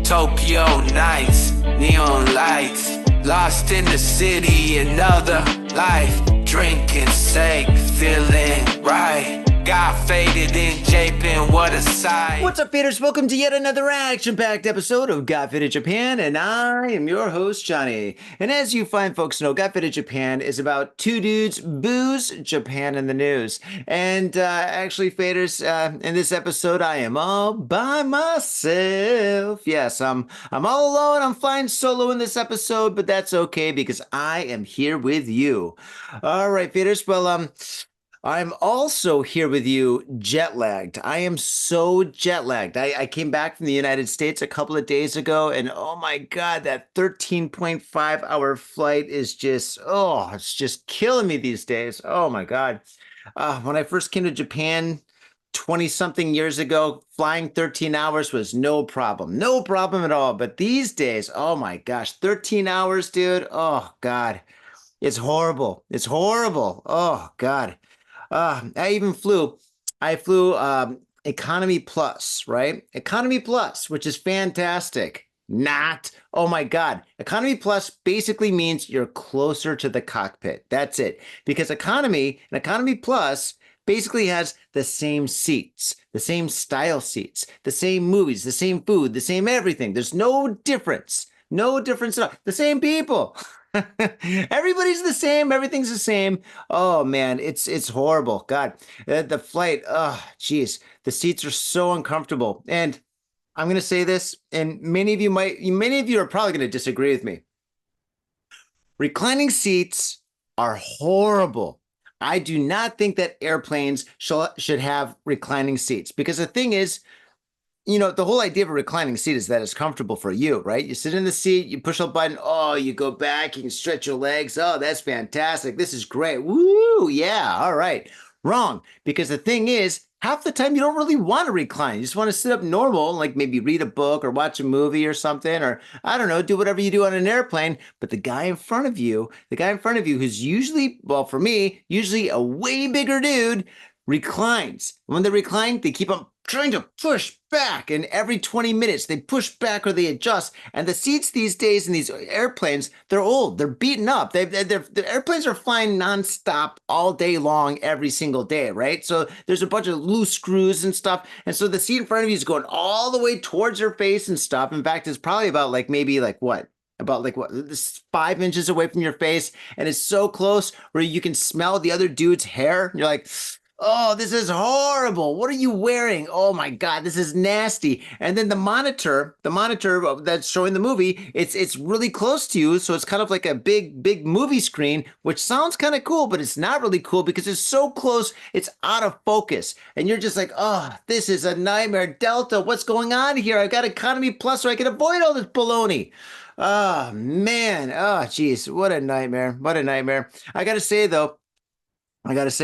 Tokyo nights, neon lights, lost in the city, another life. Drinking sake, feeling right. Got faded in Japan, what a sight. What's up, faders? Welcome to yet another action-packed episode of Got Faded Japan, and I am your host, Johnny. And as you fine folks know, Got Faded Japan is about two dudes, booze, Japan in the news. And actually, faders, in this episode, I am all by myself. Yes, I'm all alone. I'm flying solo in this episode, but that's okay because I am here with you. All right, faders. Well, I'm also here with you jet lagged. I am so jet lagged. I came back from the United States a couple of days ago, and oh my God, that 13.5 hour flight is just, it's just killing me these days. Oh my God. When I first came to Japan 20 something years ago, flying 13 hours was no problem. No problem at all. But these days, oh my gosh, 13 hours, dude. Oh God. It's horrible. It's horrible. Oh God. I flew Economy Plus, right? Economy Plus, which is fantastic. Not. Oh my God. Economy Plus basically means you're closer to the cockpit. That's it. Because Economy and Economy Plus basically has the same seats, the same style seats, the same movies, the same food, the same everything. There's no difference. No difference at all. The same people. Everybody's the same. Everything's the same. Oh man, it's horrible. God, the flight. Oh, geez, the seats are so uncomfortable. And I'm gonna say this, and many of you are probably gonna disagree with me. Reclining seats are horrible. I do not think that airplanes should have reclining seats because the thing is, the whole idea of a reclining seat is that it's comfortable for you, right? You sit in the seat, you push a button, you go back, you can stretch your legs. Oh, that's fantastic. This is great. Woo, yeah, all right. Wrong, because the thing is, half the time you don't really want to recline. You just want to sit up normal, like maybe read a book or watch a movie or something, or I don't know, do whatever you do on an airplane. But the guy in front of you, who's usually, well, for me, usually a way bigger dude, reclines. When they recline, they keep on trying to push back, and every 20 minutes they push back or they adjust. And the seats these days in these airplanes, they're old, they're beaten up. The airplanes are flying nonstop all day long, every single day, right? So there's a bunch of loose screws and stuff, and so the seat in front of you is going all the way towards your face and stuff. In fact, it's probably about this is 5 inches away from your face, and it's so close where you can smell the other dude's hair. And you're like, oh, this is horrible. What are you wearing? Oh my God, this is nasty. And then the monitor that's showing the movie, it's really close to you. So it's kind of like a big movie screen, which sounds kind of cool, but it's not really cool because it's so close, it's out of focus. And you're just like, oh, this is a nightmare. Delta, what's going on here? I've got Economy Plus so I can avoid all this baloney. Oh man. Oh geez. What a nightmare. What a nightmare. I gotta say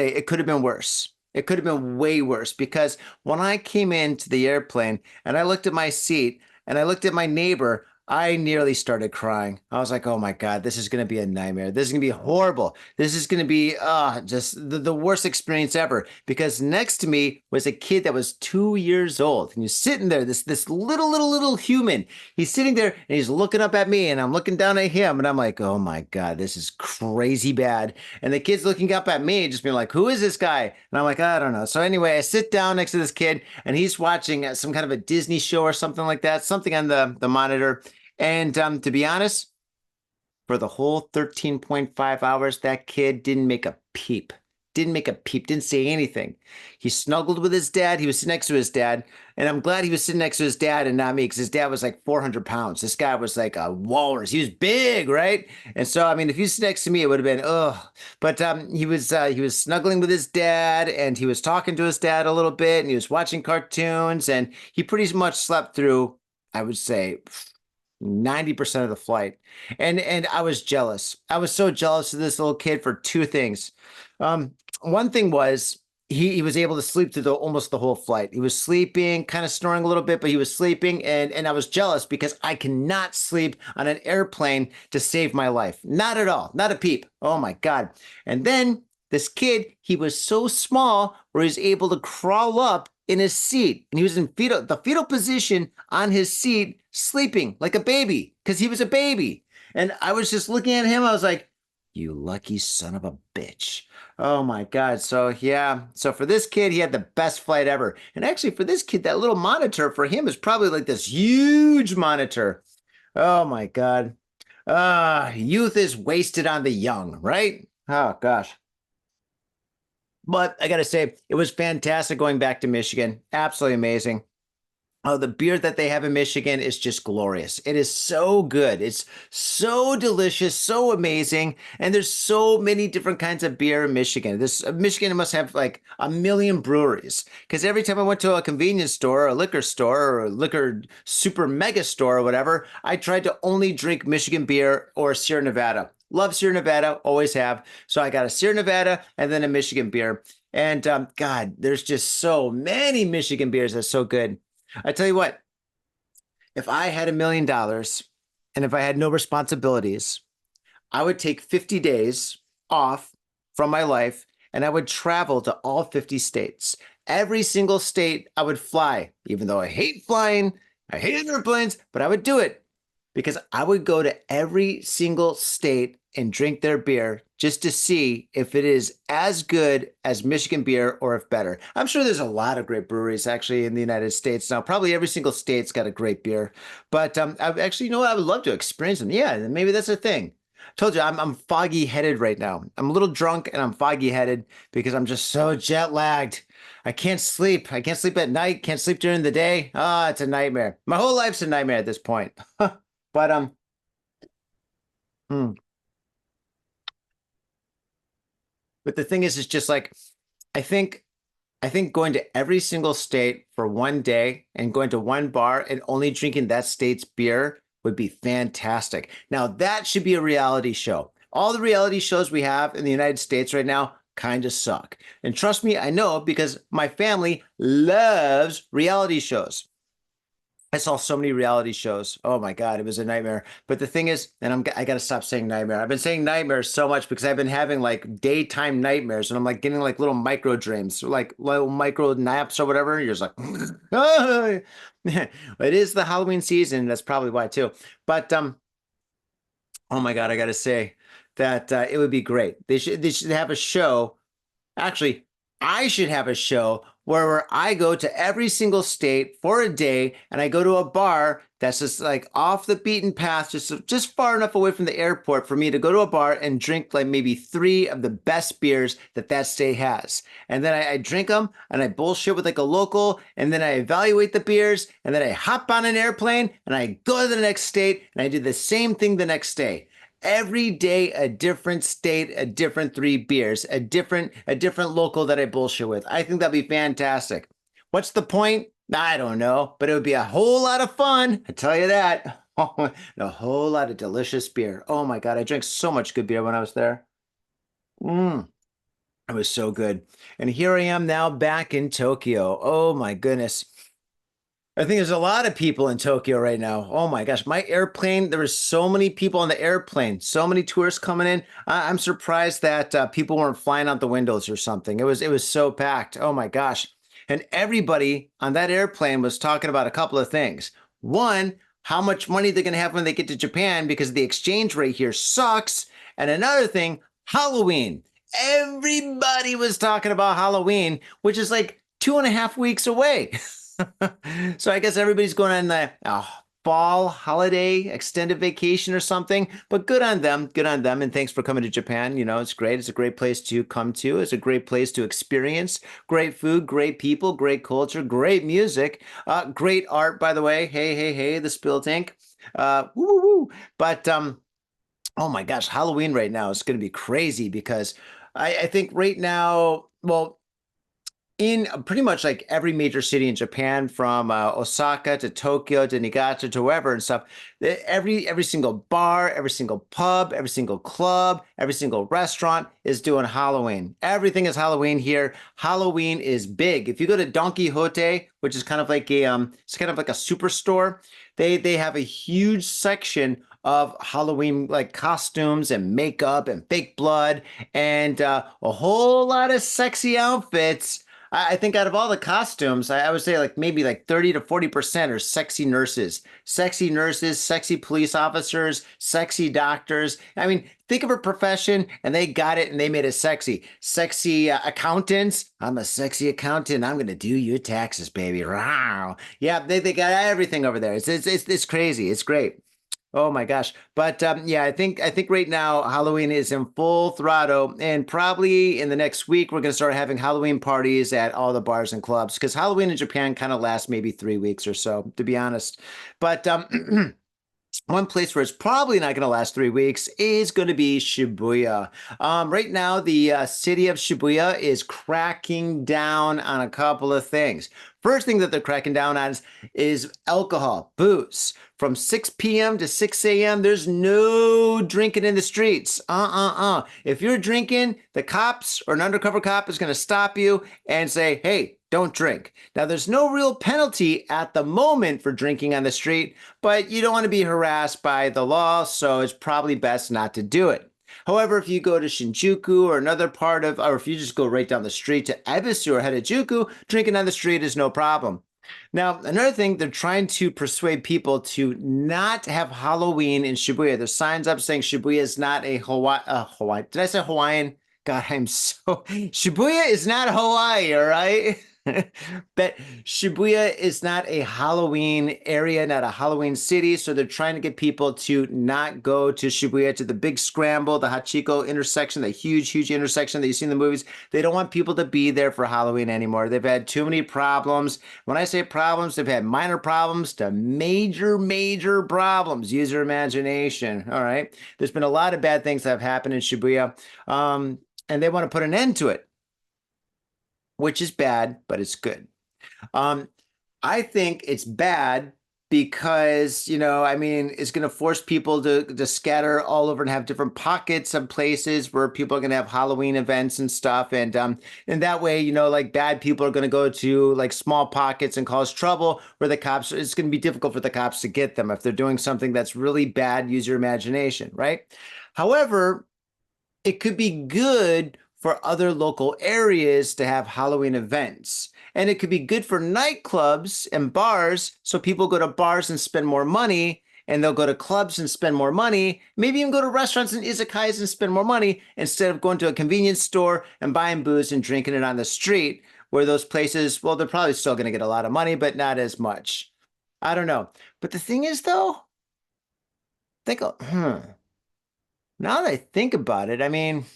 it could have been worse. It could have been way worse because when I came into the airplane and I looked at my seat and I looked at my neighbor, I nearly started crying. I was like, oh my God, this is going to be a nightmare. This is going to be horrible. This is going to be just the worst experience ever. Because next to me was a kid that was 2 years old. And he's sitting there, this little human. He's sitting there and he's looking up at me and I'm looking down at him. And I'm like, oh my God, this is crazy bad. And the kid's looking up at me, just being like, who is this guy? And I'm like, I don't know. So anyway, I sit down next to this kid and he's watching some kind of a Disney show or something like that, something on the monitor. And to be honest, for the whole 13.5 hours, that kid didn't make a peep. Didn't say anything. He snuggled with his dad. He was sitting next to his dad. And I'm glad he was sitting next to his dad and not me because his dad was like 400 pounds. This guy was like a walrus. He was big, right? And so, I mean, if he was next to me, it would have been, ugh. But he was snuggling with his dad and he was talking to his dad a little bit and he was watching cartoons and he pretty much slept through, I would say, 90% of the flight. And I was jealous. I was so jealous of this little kid for two things. One thing was he was able to sleep through almost the whole flight. He was sleeping, kind of snoring a little bit, but he was sleeping. And I was jealous because I cannot sleep on an airplane to save my life. Not at all. Not a peep. Oh my God. And then this kid, he was so small where he was able to crawl up in his seat, and he was in the fetal position on his seat, sleeping like a baby because he was a baby. And I was just looking at him. I was like, "You lucky son of a bitch." Oh my God. So yeah. So for this kid, he had the best flight ever. And actually, for this kid, that little monitor for him is probably like this huge monitor. Oh my God. Youth is wasted on the young, right? Oh gosh. But I gotta say, it was fantastic going back to Michigan. Absolutely amazing. Oh, the beer that they have in Michigan is just glorious. It is so good. It's so delicious, so amazing. And there's so many different kinds of beer in Michigan. This Michigan must have like a million breweries. Because every time I went to a convenience store, or a liquor store, or a liquor super mega store, or whatever, I tried to only drink Michigan beer or Sierra Nevada. Love Sierra Nevada, always have. So I got a Sierra Nevada and then a Michigan beer. And God, there's just so many Michigan beers that's so good. I tell you what, if I had $1 million and if I had no responsibilities, I would take 50 days off from my life and I would travel to all 50 states. Every single state I would fly, even though I hate flying, I hate airplanes, but I would do it because I would go to every single state and drink their beer just to see if it is as good as Michigan beer or if better. I'm sure there's a lot of great breweries actually in the United States now. Probably every single state's got a great beer, but I actually, you know what? I would love to experience them. Yeah, maybe that's a thing. Told you I'm foggy headed right now. I'm a little drunk and I'm foggy headed because I'm just so jet lagged. I can't sleep. I can't sleep at night. Can't sleep during the day. Ah, it's a nightmare. My whole life's a nightmare at this point. But hmm. But the thing is, it's just like I think I think going to every single state for one day and going to one bar and only drinking that state's beer would be fantastic. Now that should be a reality show. All the reality shows we have in the United States right now kind of suck. And trust me, I know because my family loves reality shows. I saw so many reality shows. Oh my God, it was a nightmare. But the thing is, and I got to stop saying nightmare. I've been saying nightmares so much because I've been having like daytime nightmares and I'm like getting like little micro dreams, like little micro naps or whatever. You're just like, oh. It is the Halloween season. That's probably why too. But oh my God, I got to say that it would be great. They should have a show. Actually, I should have a show where I go to every single state for a day and I go to a bar that's just like off the beaten path, just far enough away from the airport for me to go to a bar and drink like maybe 3 of the best beers that that state has. And then I drink them and I bullshit with like a local and then I evaluate the beers and then I hop on an airplane and I go to the next state and I do the same thing the next day. Every day a different state, a different 3 beers, a different local that I bullshit with. I think that'd be fantastic. What's the point? I don't know, but it would be a whole lot of fun. I tell you that. Oh, a whole lot of delicious beer. Oh my God, I drank so much good beer when I was there. Mm, it was so good. And here I am now back in Tokyo. Oh my goodness. I think there's a lot of people in Tokyo right now. Oh my gosh, my airplane, there were so many people on the airplane, so many tourists coming in. I'm surprised that people weren't flying out the windows or something. It was so packed. Oh my gosh. And everybody on that airplane was talking about a couple of things. One, how much money they're going to have when they get to Japan because the exchange rate here sucks. And another thing, Halloween. Everybody was talking about Halloween, which is like 2.5 weeks away. So I guess everybody's going on the fall holiday extended vacation or something, but good on them. Good on them. And thanks for coming to Japan. You know, it's great. It's a great place to come to. It's a great place to experience great food, great people, great culture, great music, great art, by the way. Hey, hey, hey, the SPILT Tank. Woo, woo, woo. But oh my gosh, Halloween right now is going to be crazy because I think right now, well, in pretty much like every major city in Japan, from Osaka to Tokyo to Niigata to wherever and stuff, every single bar, every single pub, every single club, every single restaurant is doing Halloween. Everything is Halloween here. Halloween is big. If you go to Don Quixote, which is kind of like it's kind of like a superstore, they have a huge section of Halloween like costumes and makeup and fake blood and a whole lot of sexy outfits. I think out of all the costumes, I would say like maybe like 30 to 40% are sexy nurses, sexy police officers, sexy doctors. I mean, think of a profession and they got it and they made it sexy. Sexy accountants. I'm a sexy accountant. I'm going to do your taxes, baby. Wow. Yeah, they got everything over there. It's crazy. It's great. Oh my gosh. But yeah, I think right now Halloween is in full throttle, and probably in the next week we're gonna start having Halloween parties at all the bars and clubs because Halloween in Japan kind of lasts maybe 3 weeks or so, to be honest. But one place where it's probably not going to last 3 weeks is going to be Shibuya. Right now, the city of Shibuya is cracking down on a couple of things. First thing that they're cracking down on is alcohol, booze. From 6 p.m. to 6 a.m., there's no drinking in the streets. If you're drinking, the cops or an undercover cop is going to stop you and say, hey, don't drink. Now, there's no real penalty at the moment for drinking on the street, but you don't want to be harassed by the law, so it's probably best not to do it. However, if you go to Shinjuku or another part of, or if you just go right down the street to Ebisu or Harajuku, drinking on the street is no problem. Now, another thing, they're trying to persuade people to not have Halloween in Shibuya. There's signs up saying Shibuya is not a Hawaii. Did I say Hawaiian? God, I'm so. Shibuya is not Hawaii, all right? But Shibuya is not a Halloween area, not a Halloween city. So they're trying to get people to not go to Shibuya, to the big scramble, the Hachiko intersection, the huge intersection that you see in the movies. They don't want people to be there for Halloween anymore. They've had too many problems. When I say problems, they've had minor problems to major problems. Use your imagination. All right. There's been a lot of bad things that have happened in Shibuya, and they want to put an end to it, which is bad, but it's good. Um, I think it's bad because, I mean, it's going to force people to scatter all over and have different pockets of places where people are going to have Halloween events and stuff. And that way, like bad people are going to go to like small pockets and cause trouble where it's going to be difficult for the cops to get them if they're doing something that's really bad. Use your imagination, right? However, it could be good for other local areas to have Halloween events. And it could be good for nightclubs and bars. So people go to bars and spend more money, and they'll go to clubs and spend more money, maybe even go to restaurants and izakayas and spend more money instead of going to a convenience store and buying booze and drinking it on the street, where those places, well, they're probably still going to get a lot of money, but not as much. I don't know. But the thing is, though, now that I think about it, I mean,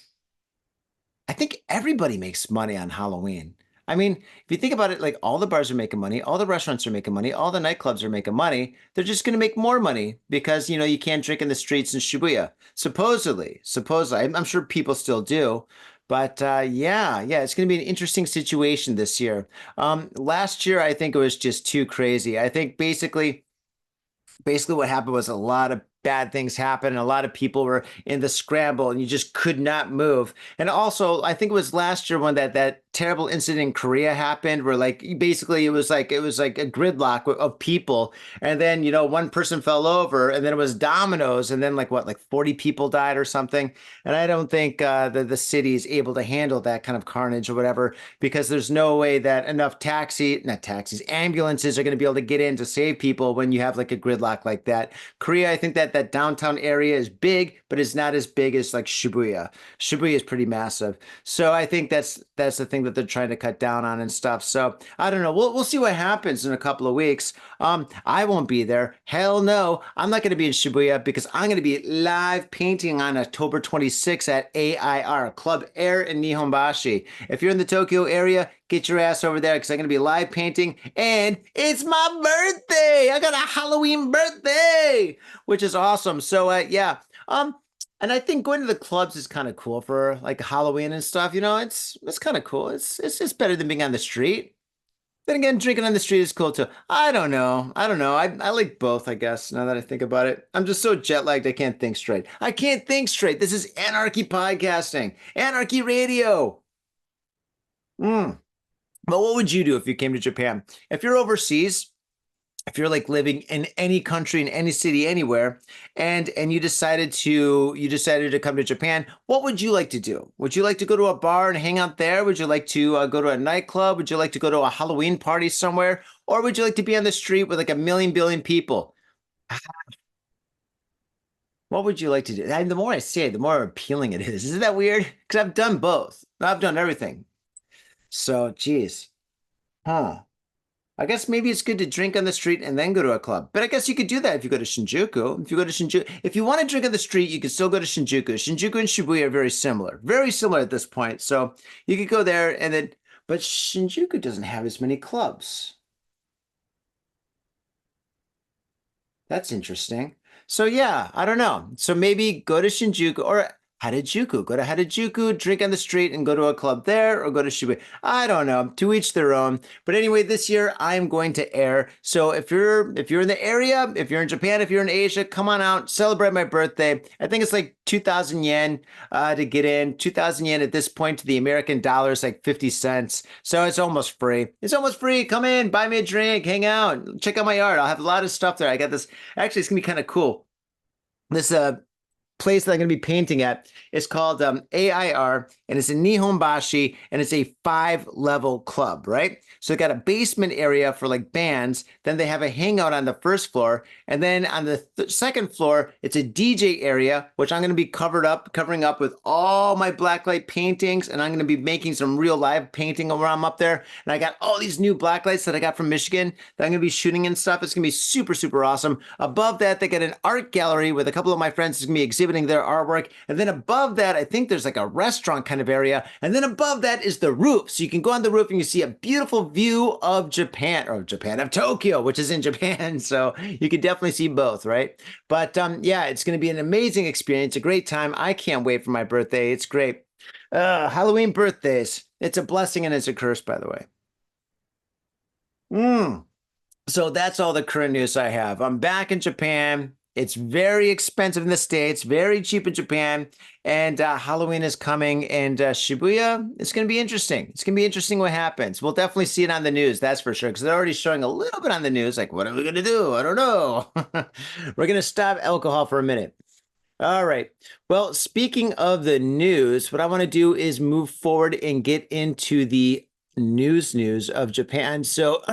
I think everybody makes money on Halloween. I mean, if you think about it, like all the bars are making money, all the restaurants are making money, all the nightclubs are making money. They're just going to make more money because, you can't drink in the streets in Shibuya. Supposedly. I'm sure people still do. But yeah, it's going to be an interesting situation this year. Last year, I think it was just too crazy. I think basically what happened was a lot of bad things happened and a lot of people were in the scramble and you just could not move. And also, I think it was last year when that terrible incident in Korea happened where like basically it was like a gridlock of people, and then one person fell over and then it was dominoes, and then like 40 people died or something. And I don't think the city is able to handle that kind of carnage or whatever, because there's no way that enough ambulances are going to be able to get in to save people when you have like a gridlock like that. Korea, I think that downtown area is big, but it's not as big as like Shibuya. Shibuya is pretty massive. So I think that's the thing that they're trying to cut down on and stuff. So I don't know. We'll see what happens in a couple of weeks. I won't be there. Hell no. I'm not going to be in Shibuya because I'm going to be live painting on October 26th at AIR, Club Air in Nihonbashi. If you're in the Tokyo area, get your ass over there because I'm going to be live painting, and it's my birthday. I got a Halloween birthday, which is awesome. So yeah. And I think going to the clubs is kind of cool for like Halloween and stuff. It's kind of cool. It's better than being on the street. Then again, drinking on the street is cool too. I don't know. I like both, I guess, now that I think about it. I'm just so jet lagged, I can't think straight. This is Anarchy Podcasting, Anarchy Radio. But what would you do if you came to Japan? If you're overseas if you're like living in any country, in any city, anywhere, and you decided to come to Japan, what would you like to do? Would you like to go to a bar and hang out there? Would you like to go to a nightclub? Would you like to go to a Halloween party somewhere? Or would you like to be on the street with like a million billion people? What would you like to do? And the more I say it, the more appealing it is. Isn't that weird? Because I've done both. I've done everything. So, geez. Huh. I guess maybe it's good to drink on the street and then go to a club. But I guess you could do that if you go to Shinjuku. If you want to drink on the street, you can still go to Shinjuku. Shinjuku and Shibuya are very similar at this point. So you could go there and then, but Shinjuku doesn't have as many clubs. That's interesting. So yeah, I don't know. So maybe go to Shinjuku or Harajuku. Go to Harajuku, drink on the street, and go to a club there, or go to Shibuya. I don't know. To each their own. But anyway, this year I'm going to air. So if you're in the area, if you're in Japan, if you're in Asia, come on out, celebrate my birthday. I think it's like 2,000 yen to get in. 2,000 yen at this point to the American dollar is like 50 cents. So it's almost free. It's almost free. Come in, buy me a drink, hang out, check out my art. I'll have a lot of stuff there. I got this. Actually, it's gonna be kind of cool. This place that I'm going to be painting at is called AIR, and it's in Nihonbashi, and it's a 5-level club, right? So they got a basement area for like bands, then they have a hangout on the first floor, and then on the second floor, it's a DJ area, which I'm going to be covering up with all my blacklight paintings, and I'm going to be making some real live painting while I'm up there. And I got all these new blacklights that I got from Michigan that I'm going to be shooting and stuff. It's going to be super, super awesome. Above that, they got an art gallery with a couple of my friends who's going to be exhibiting their artwork. And then above that, I think there's like a restaurant kind of area. And then above that is the roof. So you can go on the roof and you see a beautiful view of of Tokyo, which is in Japan. So you can definitely see both, right? But yeah, it's going to be an amazing experience, a great time. I can't wait for my birthday. It's great. Halloween birthdays. It's a blessing and it's a curse, by the way. So that's all the current news I have. I'm back in Japan. It's very expensive in the States, very cheap in Japan. And Halloween is coming, and Shibuya, it's going to be interesting. It's going to be interesting what happens. We'll definitely see it on the news, that's for sure, because they're already showing a little bit on the news. Like, what are we going to do? I don't know. We're going to stop alcohol for a minute. All right. Well, speaking of the news, what I want to do is move forward and get into the news of Japan. So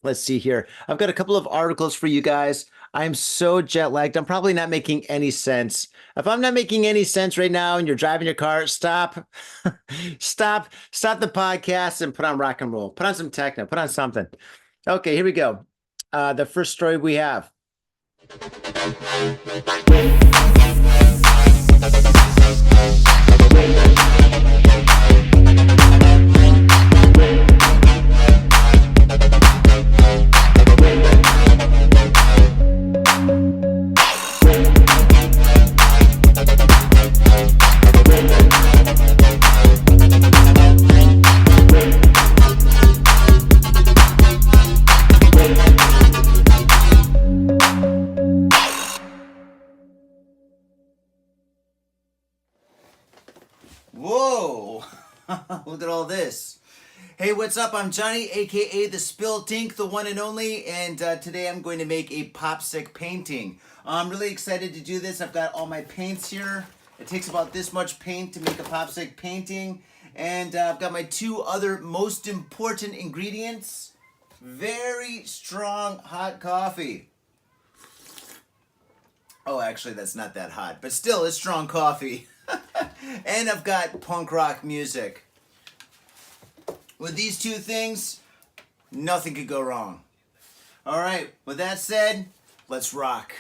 let's see here. I've got a couple of articles for you guys. I'm so jet lagged. I'm probably not making any sense. If I'm not making any sense right now and you're driving your car, stop, stop the podcast and put on rock and roll. Put on some techno, put on something. Okay, here we go. The first story we have. Whoa, look at all this. Hey, what's up? I'm Johnny, aka the SPILT Ink, the one and only, and today I'm going to make a popsicle painting. I'm really excited to do this. I've got all my paints here. It takes about this much paint to make a popsicle painting, and I've got my two other most important ingredients. Very strong hot coffee. Oh, actually, that's not that hot, but still, it's strong coffee. And I've got punk rock music. With these two things, nothing could go wrong. All right, with that said, let's rock.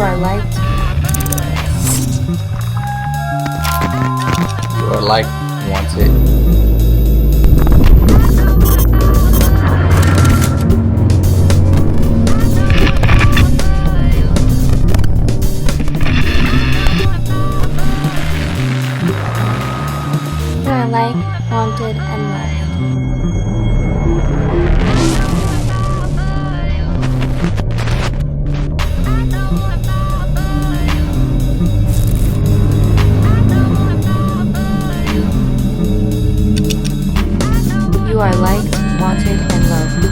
Are liked. You are liked, wanted. like, wanted, and loved. You are liked, wanted, and loved.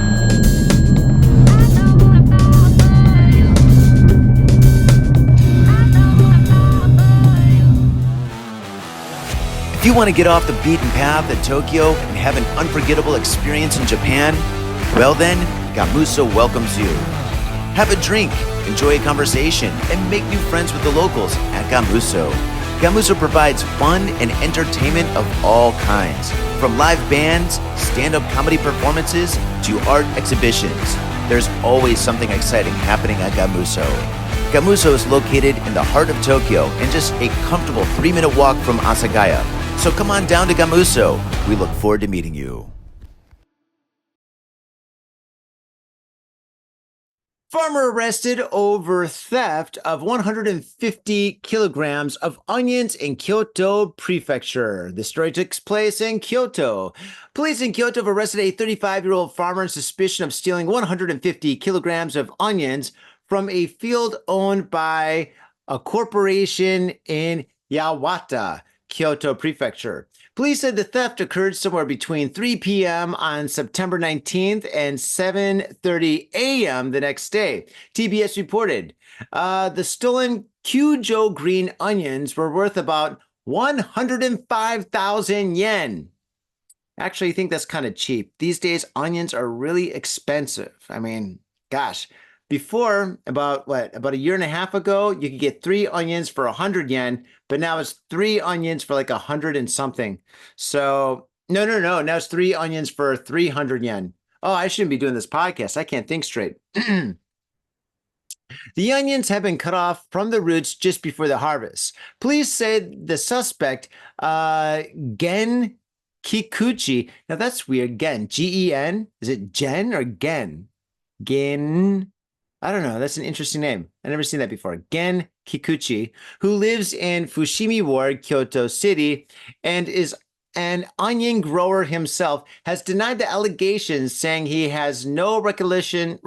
If you want to get off the beaten path at Tokyo and have an unforgettable experience in Japan, well then, Gamuso welcomes you. Have a drink, enjoy a conversation, and make new friends with the locals at Gamuso. Gamuso provides fun and entertainment of all kinds, from live bands, stand-up comedy performances, to art exhibitions. There's always something exciting happening at Gamuso. Gamuso is located in the heart of Tokyo and just a comfortable 3-minute walk from Asagaya. So come on down to Gamuso. We look forward to meeting you. Farmer arrested over theft of 150 kilograms of onions in Kyoto Prefecture. The story takes place in Kyoto. Police in Kyoto have arrested a 35-year-old farmer on suspicion of stealing 150 kilograms of onions from a field owned by a corporation in Yawata, Kyoto Prefecture. Police said the theft occurred somewhere between 3 p.m. on September 19th and 7:30 a.m. the next day. TBS reported the stolen Kyujo green onions were worth about 105,000 yen. Actually, I think that's kind of cheap. These days, onions are really expensive. I mean, gosh. Before, about a year and a half ago, you could get 3 onions for 100 yen, but now it's 3 onions for like 100 and something. So, no. Now it's 3 onions for 300 yen. Oh, I shouldn't be doing this podcast. I can't think straight. The onions have been cut off from the roots just before the harvest. Police say the suspect, Gen Kikuchi, now that's weird, Gen, G-E-N? Is it Gen or Gen? Gen... I don't know. That's an interesting name. I've never seen that before. Gen Kikuchi, who lives in Fushimi Ward, Kyoto City, and is an onion grower himself, has denied the allegations, saying he has no recollection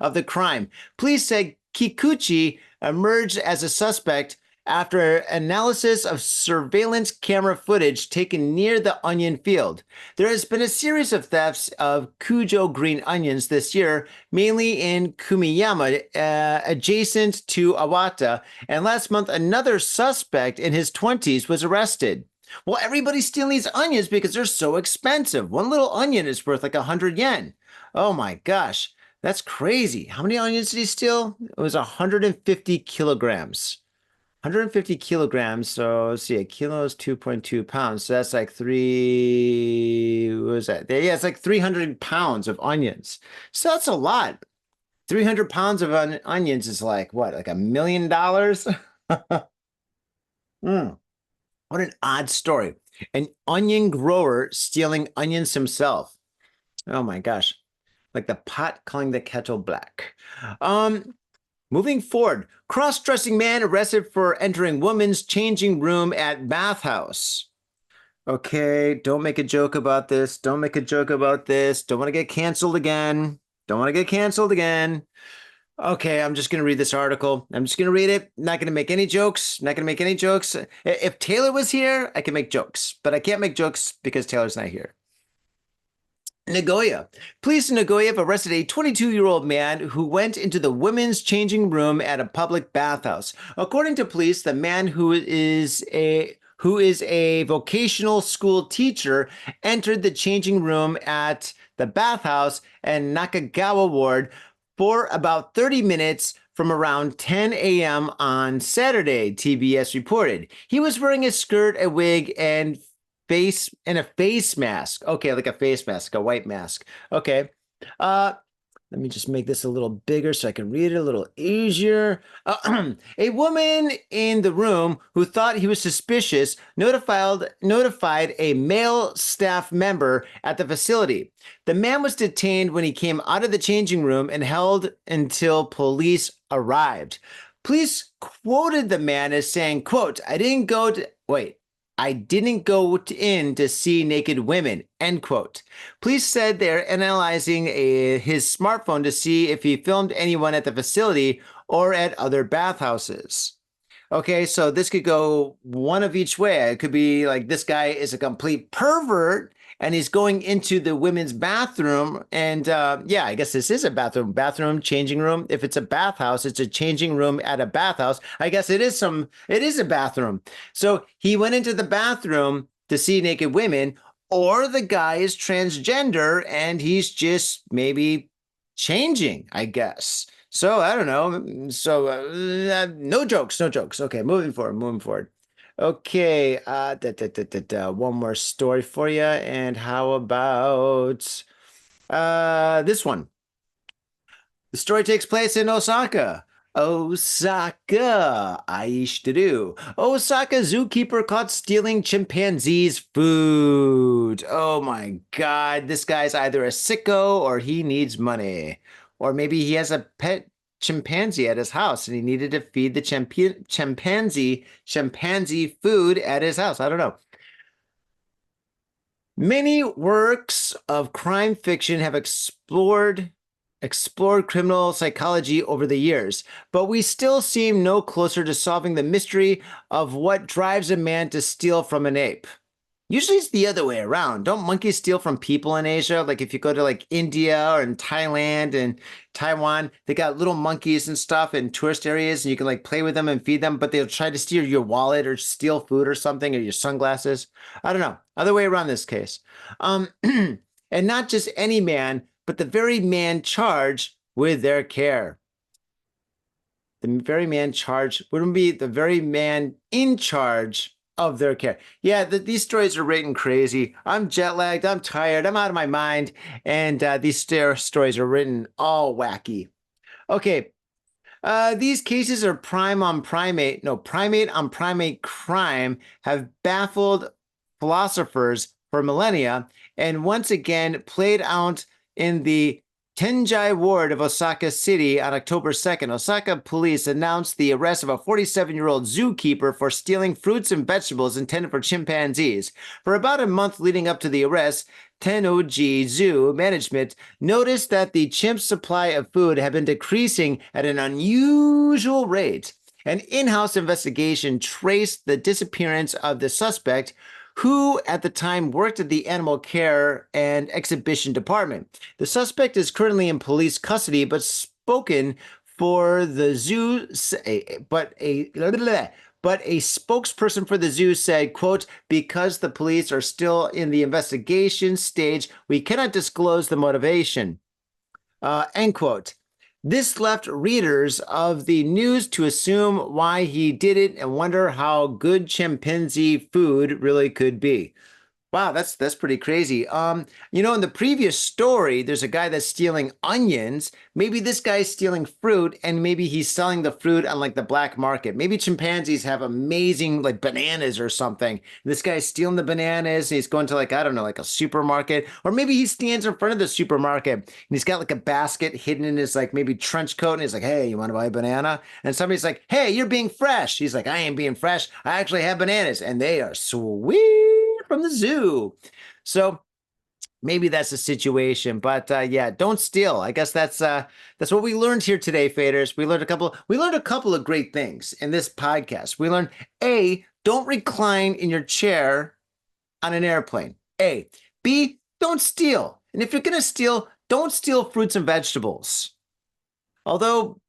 of the crime. Police said Kikuchi emerged as a suspect after analysis of surveillance camera footage taken near the onion field. There has been a series of thefts of Kyujo green onions this year, mainly in Kumiyama, adjacent to Awata, and last month another suspect in his 20s was arrested. Well, everybody's stealing these onions because they're so expensive. One little onion is worth like 100 yen. Oh my gosh, that's crazy. How many onions did he steal? It was 150 kilograms. 150 kilograms, so let's see, a kilo is 2.2 pounds. So that's like what was that? Yeah, it's like 300 pounds of onions. So that's a lot. 300 pounds of onions is like, what, like $1 million? What an odd story. An onion grower stealing onions himself. Oh my gosh. Like the pot calling the kettle black. Moving forward, cross-dressing man arrested for entering woman's changing room at bathhouse. Okay, don't make a joke about this. Don't make a joke about this. Don't want to get canceled again. Don't want to get canceled again. Okay, I'm just going to read this article. I'm just going to read it. Not going to make any jokes. Not going to make any jokes. If Taylor was here, I can make jokes. But I can't make jokes because Taylor's not here. Nagoya. Police in Nagoya have arrested a 22-year-old man who went into the women's changing room at a public bathhouse. According to police, the man who is a vocational school teacher entered the changing room at the bathhouse and Nakagawa Ward for about 30 minutes from around 10 a.m. on Saturday, TBS reported. He was wearing a skirt, a wig, and a face mask. Okay, like a face mask, a white mask. Okay. Let me just make this a little bigger so I can read it a little easier. A woman in the room who thought he was suspicious notified a male staff member at the facility. The man was detained when he came out of the changing room and held until police arrived. Police quoted the man as saying, quote, I didn't go to... Wait. I didn't go in to see naked women, end quote. Police said they're analyzing his smartphone to see if he filmed anyone at the facility or at other bathhouses. Okay, so this could go one of each way. It could be like this guy is a complete pervert and he's going into the women's bathroom. And yeah, I guess this is a bathroom, changing room. If it's a bathhouse, it's a changing room at a bathhouse. I guess it is a bathroom. So he went into the bathroom to see naked women, or the guy is transgender and he's just maybe changing, I guess. So I don't know. So no jokes. Okay, moving forward. Okay, one more story for you. And how about this one? The story takes place in Osaka. Osaka, aishiteru. Osaka zookeeper caught stealing chimpanzee's food. Oh my God, this guy's either a sicko or he needs money. Or maybe he has a pet chimpanzee at his house and he needed to feed the chimpanzee food at his house. I don't know. Many works of crime fiction have explored criminal psychology over the years, but we still seem no closer to solving the mystery of what drives a man to steal from an ape. Usually it's the other way around. Don't monkeys steal from people in Asia? Like if you go to like India or in Thailand and Taiwan, they got little monkeys and stuff in tourist areas and you can like play with them and feed them, but they'll try to steal your wallet or steal food or something or your sunglasses. I don't know. Other way around this case. And not just any man, but the very man charged with their care. The very man charged wouldn't be the very man in charge of their care. Yeah, these stories are written crazy. I'm jet lagged. I'm tired. I'm out of my mind. And these stories are written all wacky. Okay. These cases are primate on primate crime have baffled philosophers for millennia and once again played out in the Tenjai ward of Osaka City on October 2nd. Osaka police announced the arrest of a 47-year-old zookeeper for stealing fruits and vegetables intended for chimpanzees. For about a month leading up to the arrest, Tennoji Zoo management noticed that the chimp's supply of food had been decreasing at an unusual rate. An in-house investigation traced the disappearance of the suspect, who at the time worked at the animal care and exhibition department. The suspect is currently in police custody, but spoken for the zoo, but a spokesperson for the zoo said, quote, because the police are still in the investigation stage, we cannot disclose the motivation, end quote. This left readers of the news to assume why he did it and wonder how good chimpanzee food really could be. Wow, that's pretty crazy. You know, in the previous story, there's a guy that's stealing onions. Maybe this guy's stealing fruit, and maybe he's selling the fruit on like the black market. Maybe chimpanzees have amazing like bananas or something. This guy's stealing the bananas, and he's going to like, I don't know, like a supermarket, or maybe he stands in front of the supermarket and he's got like a basket hidden in his like maybe trench coat, and he's like, hey, you want to buy a banana? And somebody's like, hey, you're being fresh. He's like, I ain't being fresh. I actually have bananas, and they are sweet from the zoo. So maybe that's the situation, but yeah, don't steal. I guess that's what we learned here today, faders. We learned a couple of great things in this podcast. We learned A, don't recline in your chair on an airplane. A. B, don't steal. And if you're gonna steal, don't steal fruits and vegetables. Although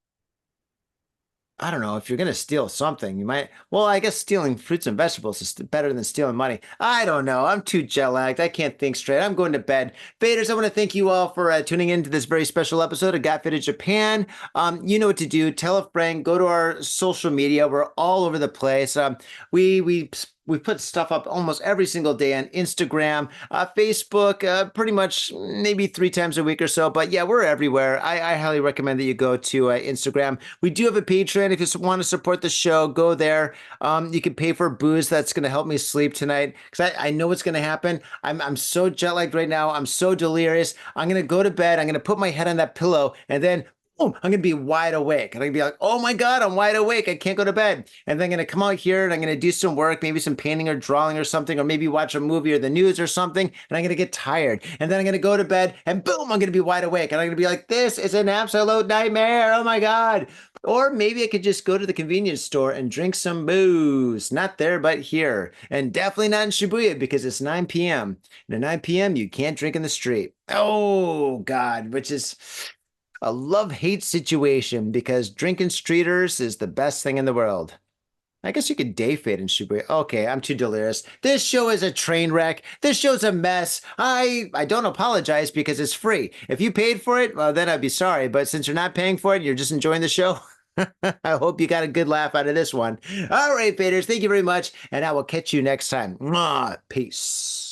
I don't know, if you're going to steal something, you might, well, I guess stealing fruits and vegetables is better than stealing money. I don't know. I'm too jet lagged. I can't think straight. I'm going to bed. Faders, I want to thank you all for tuning into this very special episode of Got Faded Japan. You know what to do. Tell a friend. Go to our social media. We're all over the place. We put stuff up almost every single day on Instagram, Facebook, pretty much maybe 3 times a week or so. But yeah, we're everywhere. I highly recommend that you go to Instagram. We do have a Patreon. If you want to support the show, go there. You can pay for booze. That's going to help me sleep tonight because I know what's going to happen. I'm so jet lagged right now. I'm so delirious. I'm going to go to bed. I'm going to put my head on that pillow and then boom, I'm gonna be wide awake. And I'm gonna be like, oh my God, I'm wide awake. I can't go to bed. And then I'm gonna come out here and I'm gonna do some work, maybe some painting or drawing or something, or maybe watch a movie or the news or something. And I'm gonna get tired. And then I'm gonna go to bed and boom, I'm gonna be wide awake. And I'm gonna be like, this is an absolute nightmare. Oh my God. Or maybe I could just go to the convenience store and drink some booze. Not there, but here. And definitely not in Shibuya because it's 9 p.m. And at 9 p.m., you can't drink in the street. Oh, God, which is a love-hate situation because drinking streeters is the best thing in the world. I guess you could day fade in Shibuya. Okay, I'm too delirious. This show is a train wreck. This show's a mess. I don't apologize because it's free. If you paid for it, well, then I'd be sorry. But since you're not paying for it, you're just enjoying the show. I hope you got a good laugh out of this one. All right, faders, thank you very much, and I will catch you next time. Mwah, peace.